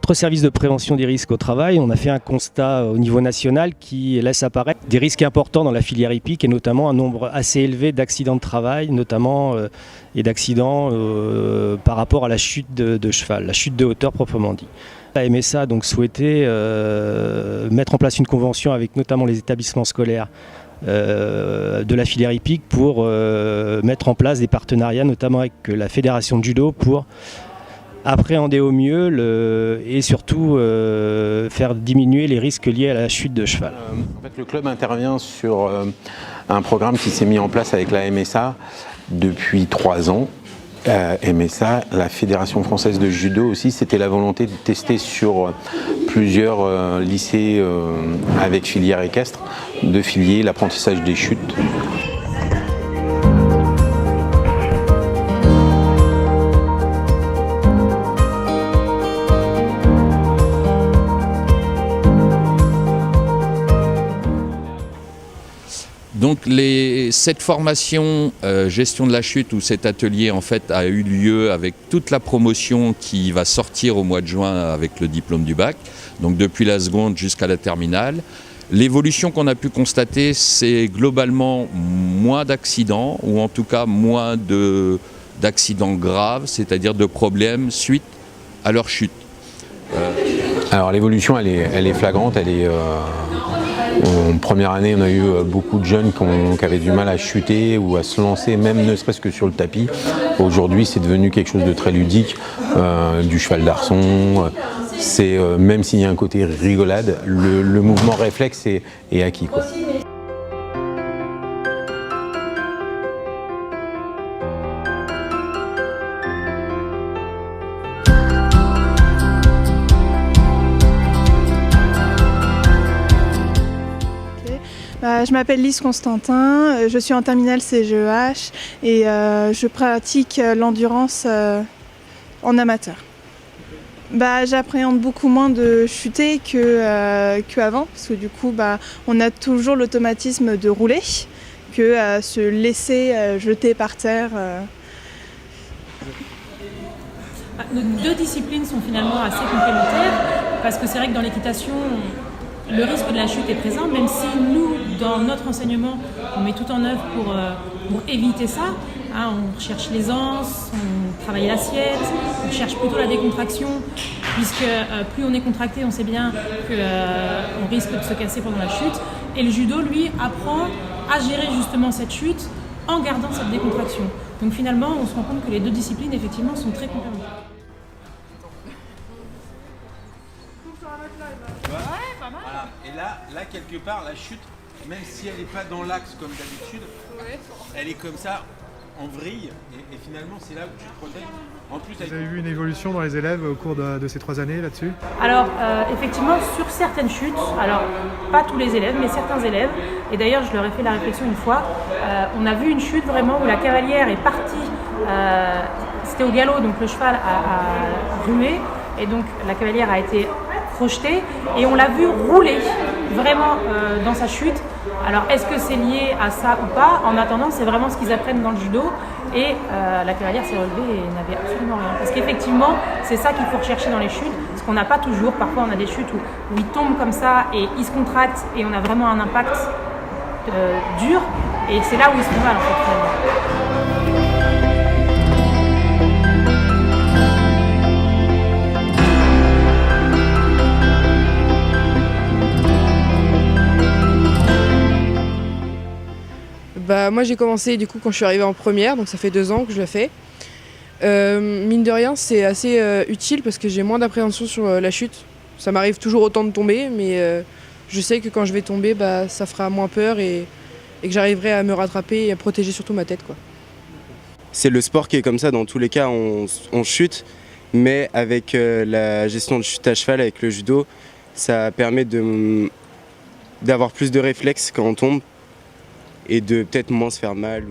notre service de prévention des risques au travail, on a fait un constat au niveau national qui laisse apparaître des risques importants dans la filière hippique et notamment un nombre assez élevé d'accidents de travail, notamment et d'accidents par rapport à la chute de cheval, la chute de hauteur proprement dit. La MSA a donc souhaité mettre en place une convention avec notamment les établissements scolaires de la filière hippique pour mettre en place des partenariats, notamment avec la fédération de judo, pour appréhender au mieux et surtout faire diminuer les risques liés à la chute de cheval. En fait, le club intervient sur un programme qui s'est mis en place avec la MSA depuis 3 ans. MSA, la Fédération française de judo aussi, c'était la volonté de tester sur plusieurs lycées avec filière équestre, de filier l'apprentissage des chutes. Donc cette formation gestion de la chute ou cet atelier en fait a eu lieu avec toute la promotion qui va sortir au mois de juin avec le diplôme du bac, donc depuis la seconde jusqu'à la terminale. L'évolution qu'on a pu constater, c'est globalement moins d'accidents ou en tout cas moins d'accidents graves, c'est-à-dire de problèmes suite à leur chute. Alors l'évolution elle est flagrante, en première année, on a eu beaucoup de jeunes qui avaient du mal à chuter ou à se lancer, même ne serait-ce que sur le tapis. Aujourd'hui, c'est devenu quelque chose de très ludique, du cheval d'arçon. Même s'il y a un côté rigolade, le mouvement réflexe est acquis, quoi. Je m'appelle Lise Constantin, je suis en terminale CGEH et je pratique l'endurance en amateur. J'appréhende beaucoup moins de chuter qu'avant, parce que du coup on a toujours l'automatisme de rouler que se laisser jeter par terre. Nos 2 disciplines sont finalement assez complémentaires, parce que c'est vrai que dans l'équitation, le risque de la chute est présent, même si nous, dans notre enseignement, on met tout en œuvre pour éviter ça. On recherche l'aisance, on travaille l'assiette, on cherche plutôt la décontraction, puisque plus on est contracté, on sait bien qu'on risque de se casser pendant la chute. Et le judo, lui, apprend à gérer justement cette chute en gardant cette décontraction. Donc finalement, on se rend compte que les 2 disciplines, effectivement, sont très complémentaires. Voilà. Et là, quelque part, la chute, même si elle n'est pas dans l'axe comme d'habitude, elle est comme ça, en vrille, et finalement, c'est là où tu te protèges. En plus, vous avez vu une évolution dans les élèves au cours de ces 3 années là-dessus? Alors, effectivement, sur certaines chutes, alors pas tous les élèves, mais certains élèves, et d'ailleurs, je leur ai fait la réflexion une fois, on a vu une chute vraiment où la cavalière est partie, c'était au galop, donc le cheval a rué, et donc la cavalière a été projeté et on l'a vu rouler vraiment dans sa chute. Alors est-ce que c'est lié à ça ou pas? En attendant, c'est vraiment ce qu'ils apprennent dans le judo et la cavalière s'est relevée et n'avait absolument rien. Parce qu'effectivement, c'est ça qu'il faut rechercher dans les chutes, ce qu'on n'a pas toujours. Parfois on a des chutes où ils tombent comme ça et ils se contractent et on a vraiment un impact dur et c'est là où ils se font mal en fait finalement. Moi j'ai commencé du coup quand je suis arrivée en première, donc ça fait 2 ans que je le fais. Mine de rien c'est assez utile parce que j'ai moins d'appréhension sur la chute. Ça m'arrive toujours autant de tomber, mais je sais que quand je vais tomber, ça fera moins peur et que j'arriverai à me rattraper et à protéger surtout ma tête, quoi. C'est le sport qui est comme ça, dans tous les cas on chute, mais avec la gestion de chute à cheval, avec le judo, ça permet d'avoir plus de réflexes quand on tombe et de peut-être moins se faire mal.